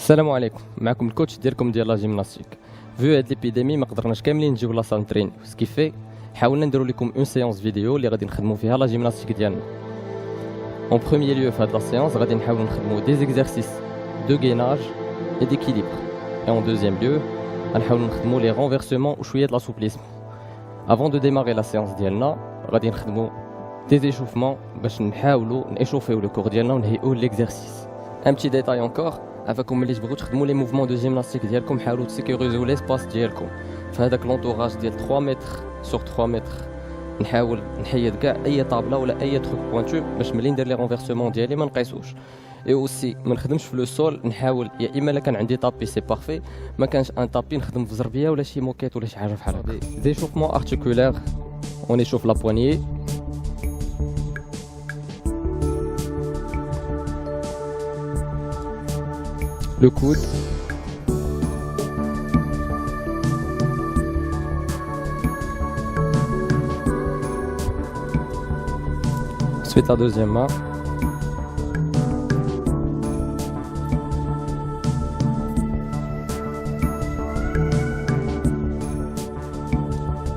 السلام عليكم، معكم الكوتش ديالكم ديال لا جيمناستيك. فيو هاد ليبيديمي ما قدرناش كاملين نجيو لا سال نترينيو، سكيفي حاولنا نديرو لكم اون سيونس فيديو اللي غادي نخدمو فيها لا جيمناستيك ديالنا. اون بروميير ليو في هاد لا سيونس غادي نحاولو نخدمو دي زيكزارسيس دو غيناج اي ديكيليبر، اي اون دوزيام ليو غنحاولو نخدمو لي رونفيرسمون وشويه د لاسوبليسمون. افون دو ديماري لا سيونس ديالنا غادي نخدمو دي زيشوفمون باش نحاولو نيشوفيو لو كور ديالنا ونهيئو ليكزارسيس. ان بتي ديتاي انكور، افاكم ملي تبغيو تخدموا لي موفمون دو جيمناستيك ديالكم حاولوا تسيكوريزيو ليسباس ديالكم في هذاك لونطوراج ديال 3 متر سور 3 متر. نحاول نحيد كاع اي طابله ولا اي تروك بوانتو باش ملي ندير لي رونفيرسمون ديالي ما نقيسوش. اي اوسي ما نخدمش في لو سول، نحاول يا اما الا كان عندي طابي سي بارفي، ما كانش ان طابي نخدم في زربيه ولا شي موكيت ولا شي حاجه بحال هكا. دي شوفمون ارتيكولير، اون يشوف لا بوانيي، le coude, ensuite la deuxième main,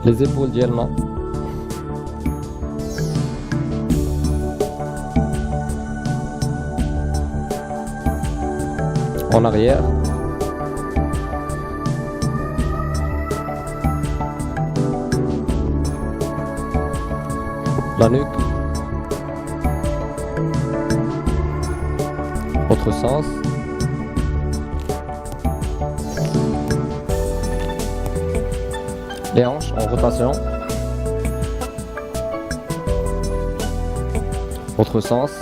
les épaules ديالنا، en arrière, la nuque, autre sens, les hanches en rotation, autre sens,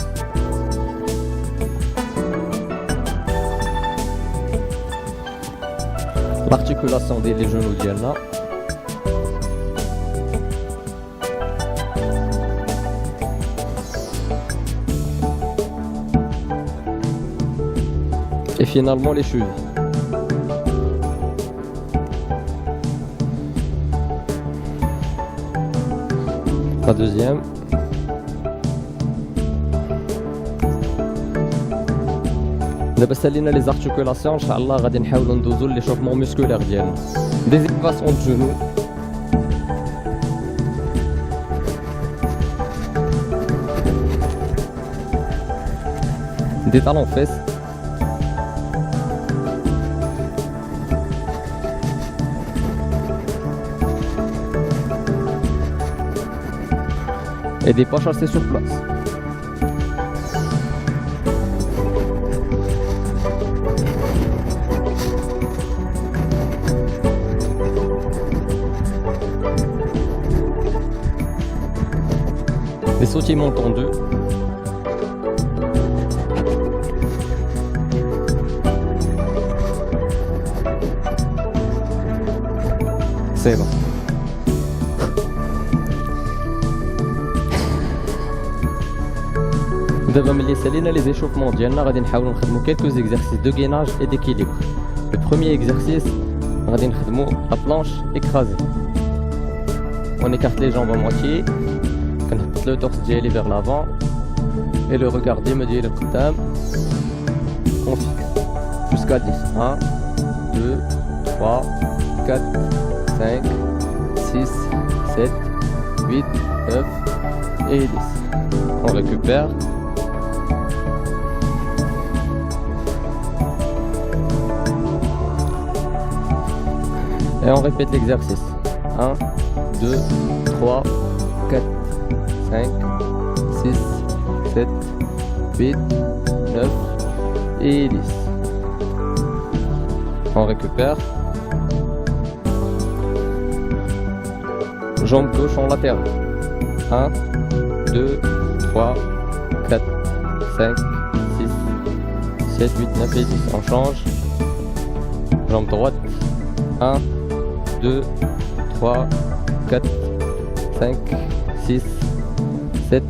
l'articulation des genoux ديالنا، et finalement les chevilles. La deuxième. دابا سالينا لي زارتيكولاسيون، ان شاء الله غادي نحاولوا ندوزو لي شوفمون موسكولير ديالنا. دي زيكفاسيون دو جونو، دي طالون فيس، et des pas chassés sur place. Les sautillements tendus, c'est bon. دابا ملي سالينا لي زيشوفمون ديالنا غادي نحاولوا نخدموا كيلكو زيكزارسيس دو غيناج اي ديكيليبر. لو بروميير اكزرسيس غادي نخدموا لا بلانش اكرازي. On écarte les jambes à moitié, كنهبط لو تورس ديالي vers l'avant et le regarder me ديالي لقدام. On fixe jusqu'à 10. 1 2 3 4 5 6 7 8 9 et 10. On récupère. Et on répète l'exercice. 1 2 3 4 5 6 7 8 9 et 10. On récupère. Jambe gauche en latéral. 1 2 3 4 5 6 7 8 9 et 10. On change. Jambe droite. 1 2 3 4 5 6 7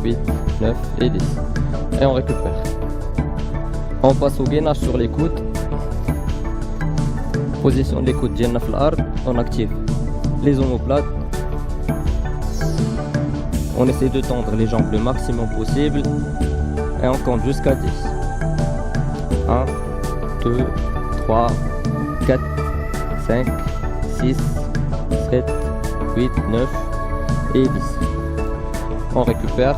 8 9 et 10. Et on récupère. On passe au gainage sur les coudes. Position les coudes ديالنا في الارض. On active les omoplates. On essaie de tendre les jambes le maximum possible et on compte jusqu'à 10. 1 2, 3, 4, 5, 6, 7, 8, 9 et 10. On récupère.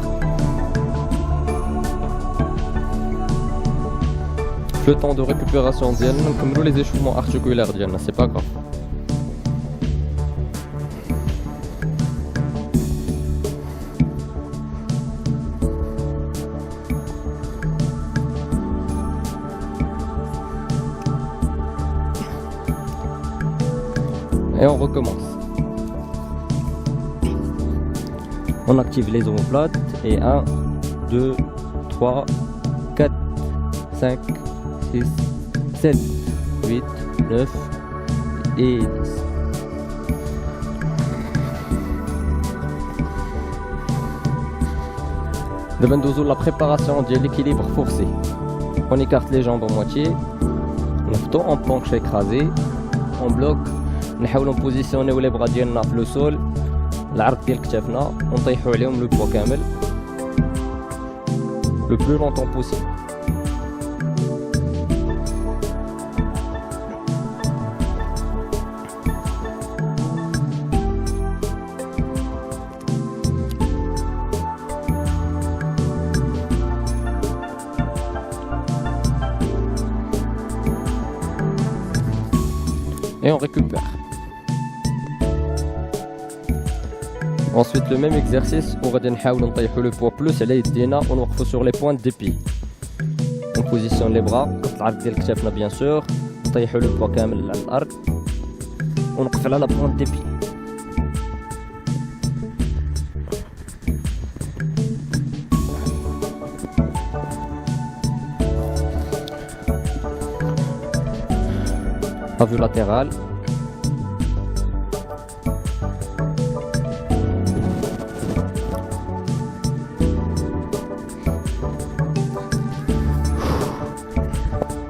Le temps de récupération ديالنا نكملوا les échauffements articulaires ديالنا, c'est pas grave. Et on recommence. On active les omoplates et 1, 2, 3, 4, 5, 6, 7, 8, 9 et 10. Devant nous, la préparation de l'équilibre forcé. On écarte les jambes en moitié, on planche écrasé, on bloque. نحاولوا نبوزيسيونيو لي بغا ديالنا في لو سول العرض ديال كتافنا ونطيحوا عليهم لو بوا كامل لو بلو لونطون بوسيبل. Et on récupère. Ensuite le même exercice, on va نحاولوا le poids plus على يدينا ونوقفوا sur les pointes des pieds. On positionne les bras قط العرض ديال كتافنا bien sûr, نطيحوا le poids كامل على الارض ونوقف على la pointe des pieds. Pas vu latéral.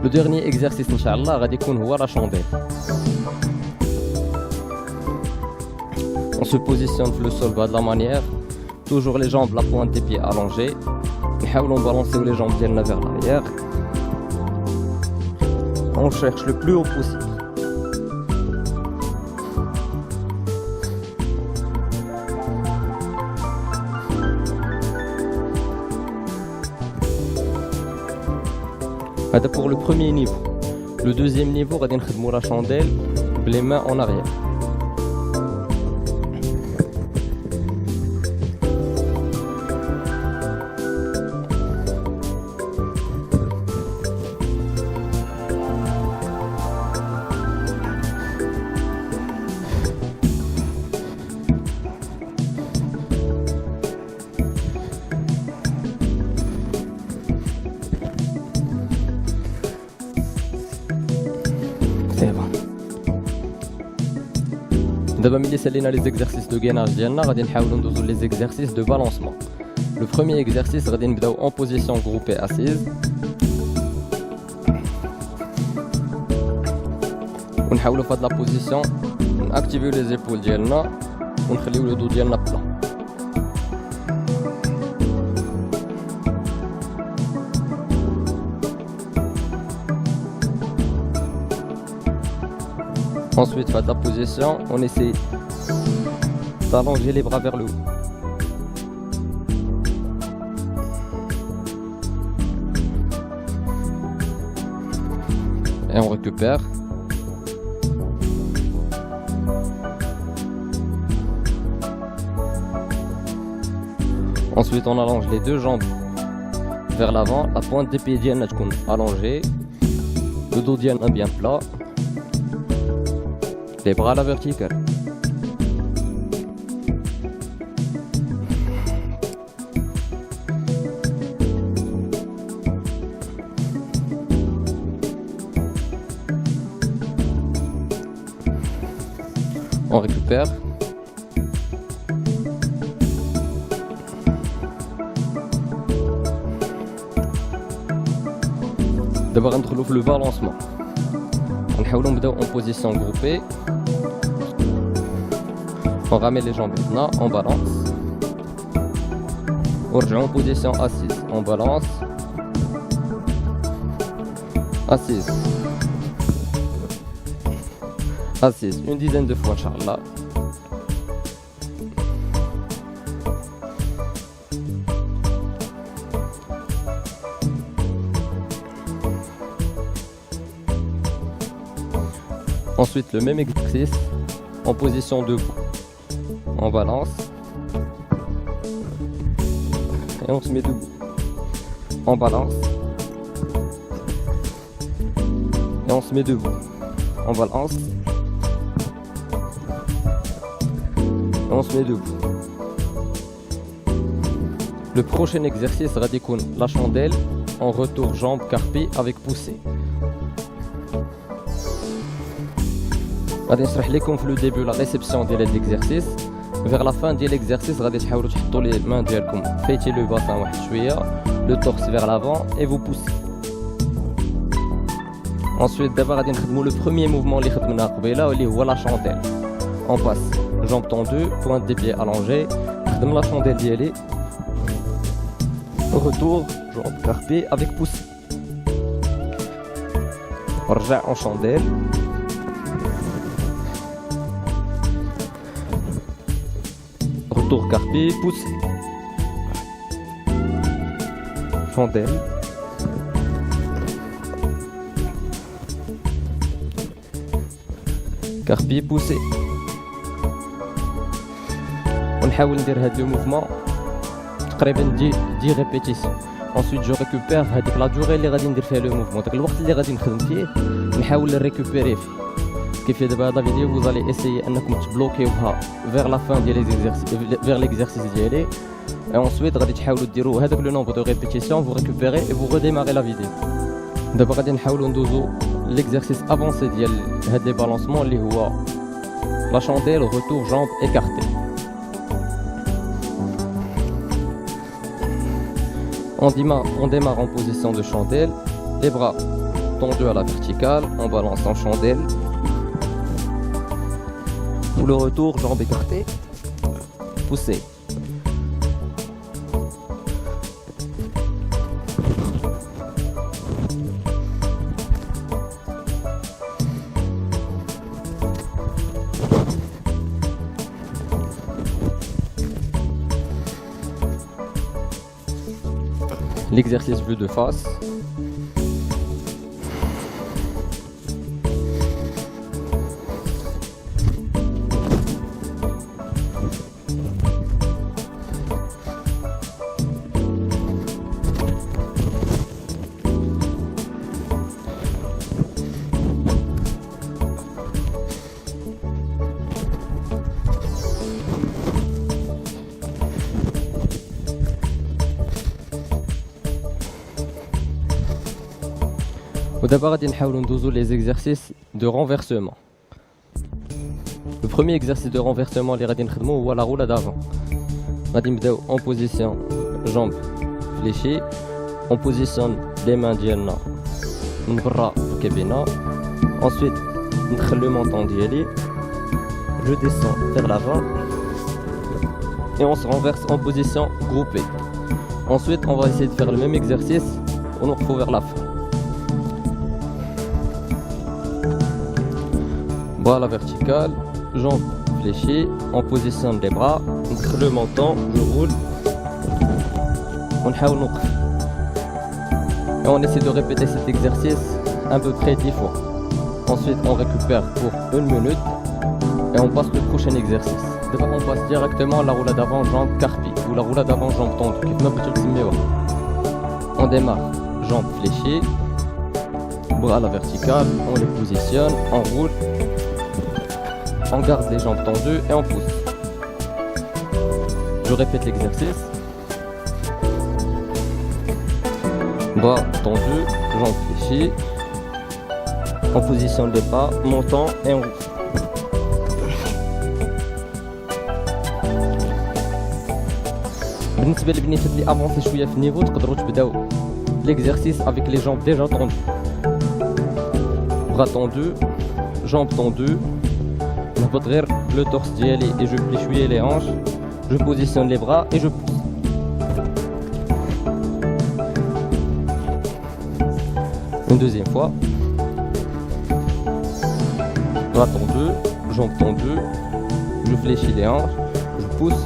Le dernier exercice, Inch'Allah, va être la chandelle. On se positionne sur le sol de la manière, toujours les jambes, la pointe des pieds allongées. On balancer les jambes vers l'arrière. On cherche le plus haut possible. C'est pour le premier niveau. Le deuxième niveau, on va faire la chandelle, les mains en arrière. D'abord, les exercices de gainage, les exercices de balancement. Le premier exercice, en position groupée assise. On va faire la position, activer les épaules et on va le dos plat. Ensuite, faire la position, on essaie d'allonger les bras vers le haut. Et on récupère. Ensuite, on allonge les deux jambes vers l'avant. La pointe des pieds est allongée. Le dos est bien plat. Les bras à la verticale. On récupère. D'abord, on trouve le balancement. On va en position groupée. On ramène les jambes maintenant, on balance. On revient en position assise, on balance. assise, assise, une dizaine de fois, Inch'Allah. Ensuite, le même exercice en position debout. On balance et on se met debout. On balance et on se met debout. On balance et on se met debout. Le prochain exercice sera la chandelle en retour jambe carpée avec poussée. غادي نشرح لكم في لو ديبي لا ريسبسيون ديال هذا ليكزارسيس. فيغ لا فان ديال ليكزارسيس غادي تحاولوا تحطوا لي مان ديالكم فايتي لو باسان واحد شويه, لو تورس فيغ لافون اي فو بوسي. انsuite دابا غادي نخدموا لو بروميير موفمون اللي خدمناه قبيله واللي هو لا شانديل. اون باس جامب طوندو, بوينت دي بيي الونجي, نخدم لا شانديل ديالي retour jambe carpée avec poussée. رجع en chandelle. Retour carpé, poussé. Chandelle. Carpé, poussé. ونحاول ندير هاد لو موفمون تقريبا 10 ريبيتيسيون. ensuite جو ريكوبير هذيك لا دوغي اللي غادي ندير فيها لو موفمون, داك الوقت اللي غادي نخدم فيه نحاول نريكوبيري فيه. كيف دابا هذا الفيديو vous allez essayer انكم تبلوكيوها vers la fin ديال vers l'exercice ديالي, et ensuite غادي تحاولوا ديروا هذاك لو نومبر دو ريبيتيسيون, vous récupérez et vous redémarrez la vidéo. دابا غادي نحاولوا ندوزو l'exercice avancé ديال هاد لي بالونسمون اللي هو la chandelle retour jambe écartée. On démarre en position de chandelle, les bras tendus à la verticale, on balance en chandelle. Pour le retour, jambes écartées, poussez. L'exercice vu de face. ودابا غادي نحاولوا ندوزو les exercices de renversement. Le premier exercice de renversement اللي غادي نخدمو هو la roulade avant. غادي نبداو en position jambes fléchées, on positionne les mains ديالنا من برا الكابينه. ensuite ندخل le menton ديالي, je descends vers l'avant et on se renverse en position groupée. Ensuite on va essayer de faire le même exercice ونوقفوا vers la fin. Bras à la verticale, jambes fléchées, on positionne les bras, le menton, je roule, on et on essaie de répéter cet exercice à peu près 10 fois. Ensuite on récupère pour 1 minute et on passe le prochain exercice. D'abord on passe directement à la roulade avant jambe carpée ou la roulade avant jambe tendue. On démarre, jambes fléchées, bras à la verticale, on les positionne, on roule. On garde les jambes tendues et on pousse. Je répète l'exercice. Bras tendus, jambes fléchies. On positionne les pas, montant et on roule. بالنسبة للبنات اللي افونسي شوية في النيفو تقدروا تبداو l'exercice avec les jambes déjà tendues. Bras tendus, jambes tendues. نهبط غير le torse ديالي et je plie شوية les hanches, je positionne les bras et je pousse. Une deuxième fois. Bras tendus, jambes tendues, je fléchis les hanches, je pousse.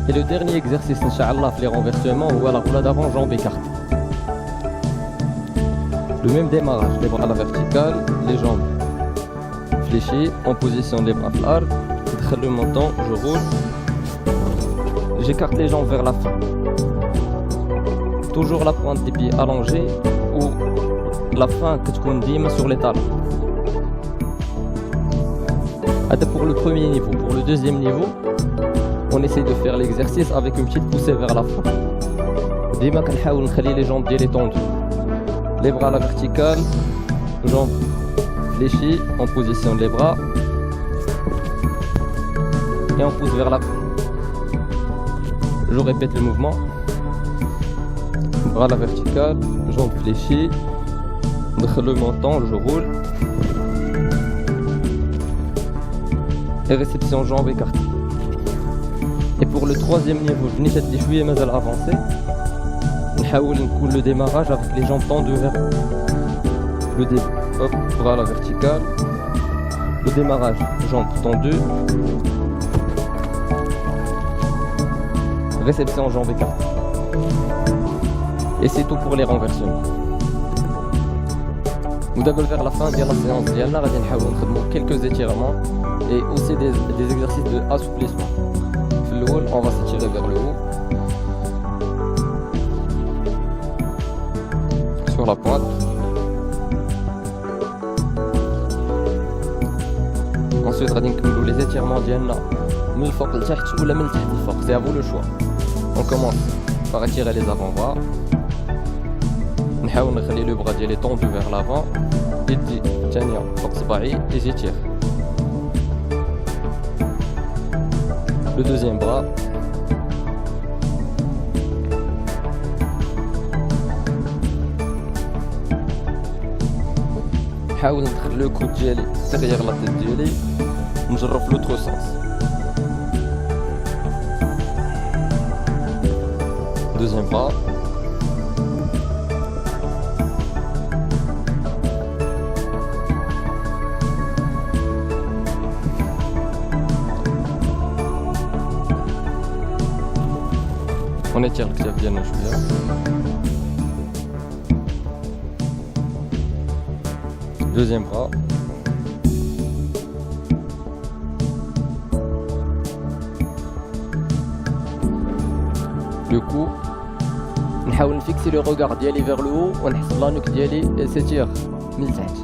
Et le dernier exercice, Inch'Allah, les renversements, ou la roulade avant, jambes écartées. Le même démarrage, les bras à la verticale, les jambes fléchies, en position les bras larges, le menton, je roule, j'écarte les jambes vers la fin. Toujours la pointe des pieds allongée ou la fin que tu condimes sur les talons. C'est pour le premier niveau. Pour le deuxième niveau, on essaie de faire l'exercice avec une petite poussée vers la fin. Dima كنحاول نخلي les jambes ديالي tendues. Les bras à la verticale, jambes fléchies en position des bras et on pousse vers la fin. Je répète le mouvement. Bras à la verticale, jambes fléchies, le menton, je roule et réception jambes écartées. Et pour le troisième niveau, je n'ai pas شوية مازال avancé. نحاول نكون le démarrage avec les jambes tendues vers le début. Hop, bras à la verticale. Le démarrage, jambes tendues. Réception jambes écartées. Et c'est tout pour les renversements. ودابا vers la fin de la séance ديالنا غادي نحاولوا نخدموا quelques étirements et aussi des exercices de assouplissement. في الاول on va s'étirer vers le haut sur la pointe. Ensuite غادي نكملوا les étirements ديالنا من الفوق لتحت ولا من تحت للفوق, c'est à vous le choix. On commence par étirer les avant-bras. نحاول نخلي le bras ديالي tendu vers l'avant. يدي الثانية فوق صباعي et j'étire. Le deuxième bras. نحاول ندخل le coude ديالي derrière la tête ديالي ونجرب في l'autre sens. Deuxième bras. On étire le كتاف ديالنا شوية. Deuxième bras. Le cou. نحاول نفيكسي لو روغار ديالي vers le haut ونحس لا نوك ديالي سيتير من تحت.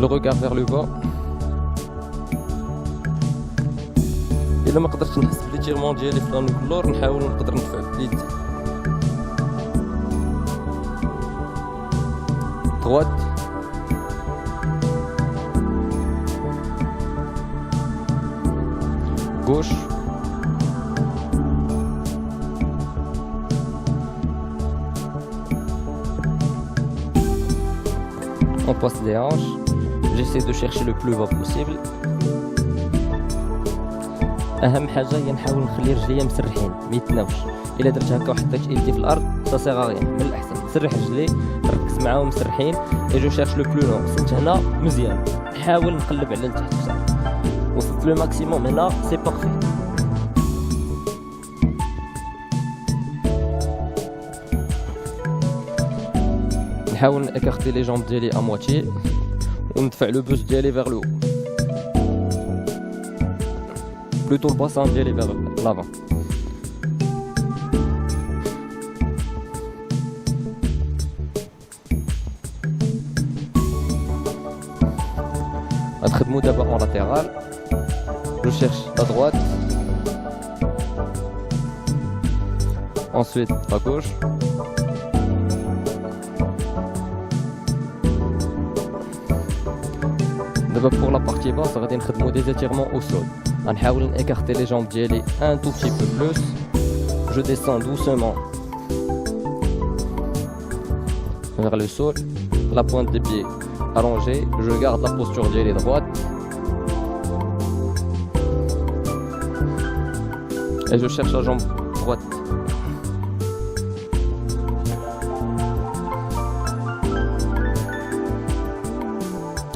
Le regard vers le bas. إلا ما قدرتش نحس بليتيرمون ديالي في لانوك اللور نحاول نقدر ندفع بيدي. Droite. Gauche. On passe les hanches. J'essaie de chercher le plus bas possible. اهم حاجه هي نحاول نخلي رجليا مسرحين ما يتناوش. الا درت هكا وحطيت ايدي في الارض سا سيغ ريان. من الاحسن نسرح رجلي نركز معاهم مسرحين اي جو شيرش لو بلو لون. وصلت هنا مزيان نحاول نقلب على لتحت بصح وصلت لو ماكسيموم هنا سي بارفي. نحاول نكارتي لي جامب ديالي ا موتي وندفع لو بوس ديالي vers le haut. Plutôt le bassin d'y aller vers l'avant. Un traitement d'abord en latéral. Je cherche à droite. Ensuite à gauche. D'abord pour la partie basse, on va faire des étirements au sol. نحاول écarter les jambes ديالي un tout petit peu plus. Je descends doucement vers le sol, la pointe des pieds allongée, je garde la posture ديالي droite. Et je cherche la jambe droite.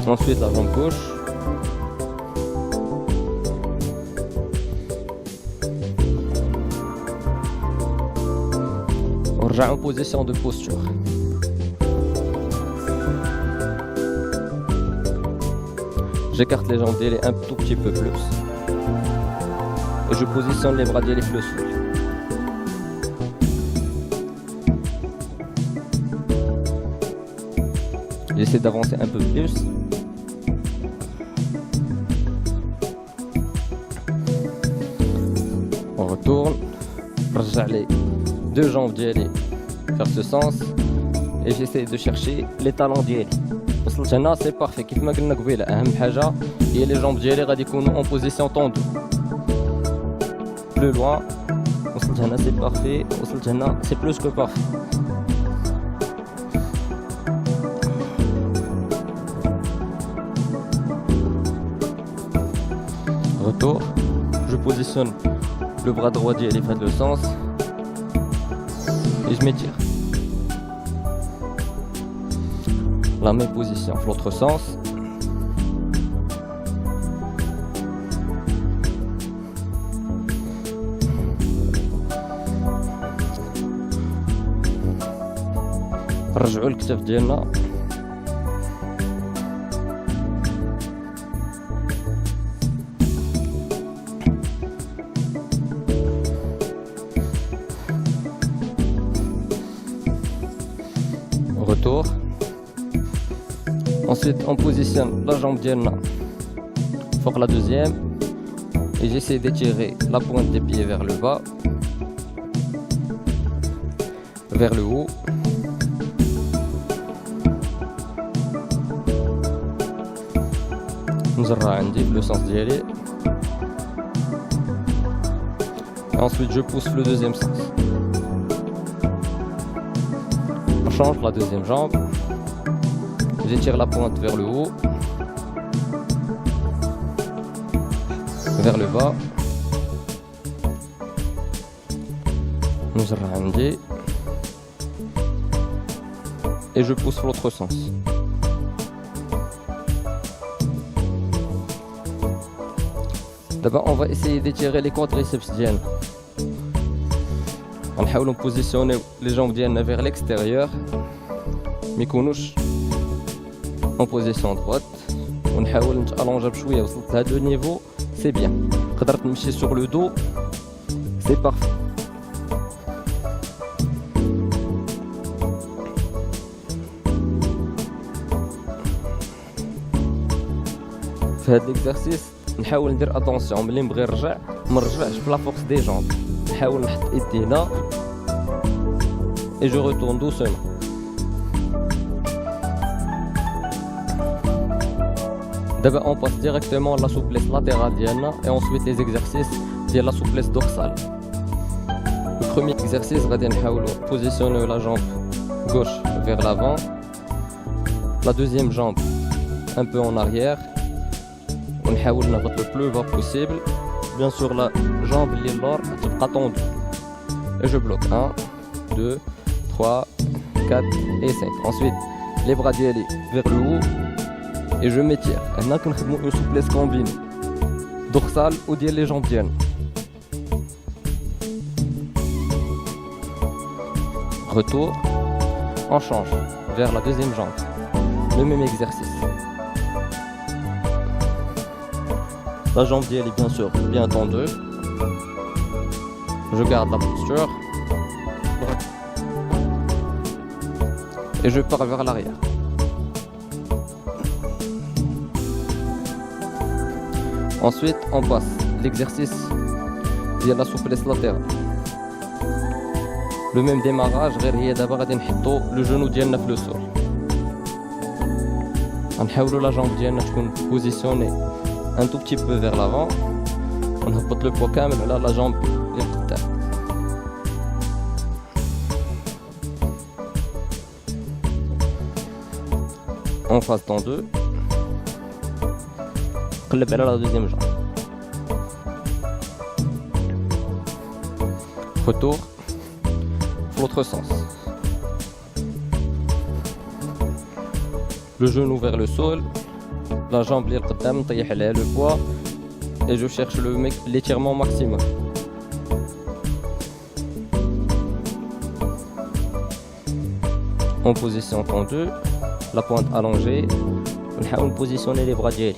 Ensuite la jambe gauche. On revient en position de posture. J'écarte les jambes d'elle un tout petit peu plus. Et je positionne les bras d'elle le sol. J'essaie d'avancer un peu plus. On retourne. رجع les deux jambes ديالي vers ce sens. Et j'essaie de chercher les talons ديالي. وصلت هنا سي بارفي. كيف ما قلنا قبيله اهم حاجه هي لي جامب ديالي غادي يكونوا اون بوزيسيون طوندو. بلو لوان. وصلت هنا سي بارفي. وصلت هنا سي بلوس كو بارفي. Retour, je positionne le bras droit d'Yali dans le sens et je m'étire. La même position, l'autre sens. رجعوا الكتف ديالنا. Retour. Ensuite on positionne la jambe diana pour la deuxième et j'essaie d'étirer la pointe des pieds vers le bas, vers le haut. نزرع عندي le sens d'y aller. Ensuite je pousse le deuxième sens. On change la deuxième jambe. J'étire la pointe vers le haut, vers le bas. نزرع عندي. Et je pousse l'autre sens. D'abord on va essayer d'étirer les quadriceps ديالنا. غنحاولوا نبوزيسيونيو les jambes ديالنا vers l'extérieur. ما يكونوش en position droite. ونحاول نتالونجا بشويه. وصلت لهذا لو نيفو سي بيان. قدرت نمشي sur le dos سي بارفي. في هذا l'exercice نحاول ندير اتونسيون ملي نبغي نرجع ما نرجعش بلا فورس دي جامب. نحاول نحط ايدي هنا et je retourne doucement. D'abord on passe directement à la souplesse latérale d'Yana et ensuite les exercices de la souplesse dorsale. Le premier exercice va positionner la jambe gauche vers l'avant, la deuxième jambe un peu en arrière. On نحاول نهبط le plus bas possible. Bien sûr la jambe اللي لور تبقى tendue. Et je bloque 1, 2, 3, 4 et 5. Ensuite les bras d'Yali vers le haut. Et je m'étire. هنا كنخدموا une souplesse combinée dorsale ou ديال les jambes ديالنا. Retour, on change vers la deuxième jambe. Le même exercice. La jambe d'Yali bien sûr bien tendue. Je garde la posture. Et je pars vers l'arrière. Ensuite, on passe l'exercice de la souplesse latérale. Le même démarrage, d'abord le genou ديالنا في le sol. نحاولوا la jambe ديالنا تكون positionnée un tout petit peu vers l'avant. ونهبط le poids كامل على la jambe اللي قدام. On passe dans deux. قلب على la deuxième jambe. Retour. L'autre sens. Le genou vers le sol. La jambe اللي لقدام نطيح عليها le poids. Et je cherche l'étirement maximum. En position tendue, la pointe allongée. On va positionner les bras ديالي.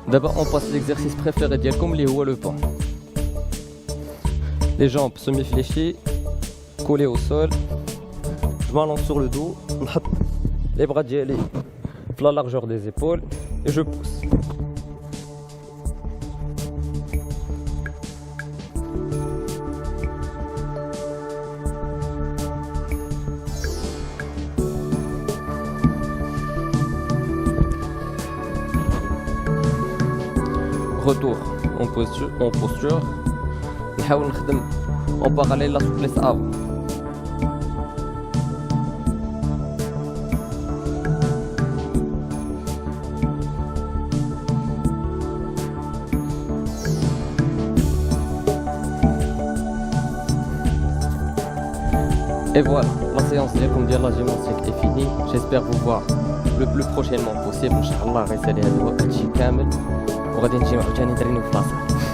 D'abord, on passe l'exercice préféré ديالكم اللي هو le pont. Les jambes semi-fléchies, collées au sol. Je m'allonge sur le dos, نحط les bras ديالي في la largeur des épaules et je pousse. Retour en posture. نحاول نخدم en parallèle la souplesse avant. Et voilà, la séance ديالكم ديال la gymnastique est finie. J'espère vous voir le plus prochainement possible. Inch'Allah غيسالي هذا الوقت شي كامل وغادي نجي عاوتاني نترينيو في لاصال.